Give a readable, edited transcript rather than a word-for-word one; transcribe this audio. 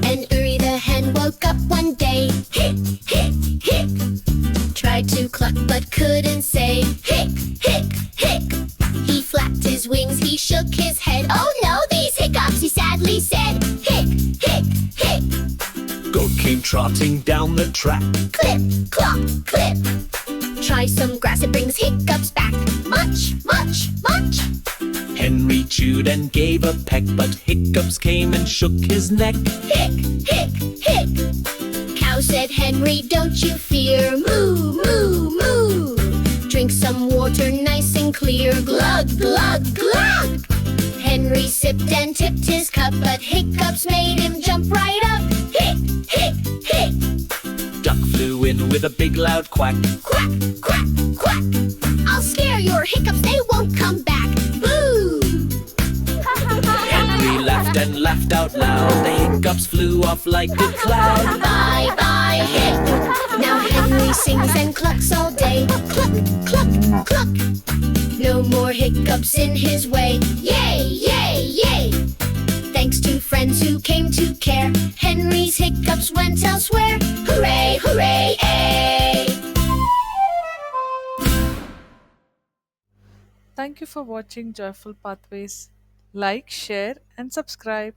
And Uri the hen woke up one day. Hic, hic, hic. Tried to cluck but couldn't say. Hic, hic, hic. He flapped his wings, he shook his head. Oh no, these hiccups, he sadly said. Hic, hic, hic. Goat came trotting down the track. Clip, clop, clip. Try some grass, it brings hiccups back. Munch, munch, munch. Henry chewed and gave a peck, but Hiccups came and shook his neck. Hic, hic, hic. Cow said, Henry, don't you fear. Moo, moo, moo. Drink some water nice and clear. Glug, glug, glug. Henry sipped and tipped his cup, but Hiccups made him jump right up. Hic, hic, hic. Duck flew in with a big loud quack. Quack, quack, quack. I'll scare your Hiccups, they won't come back. Boo! Henry laughed and laughed out loud. The Hiccups flew off like a cloud. Bye, bye, hic. Now Henry sings and clucks all day. Cluck, cluck, cluck. No more Hiccups in his way. Yay, yay, yay. Thanks to friends who came to care, Henry's Hiccups went elsewhere. Hooray, hooray, ay! Thank you for watching Joyful Pathways. Like, share, and subscribe.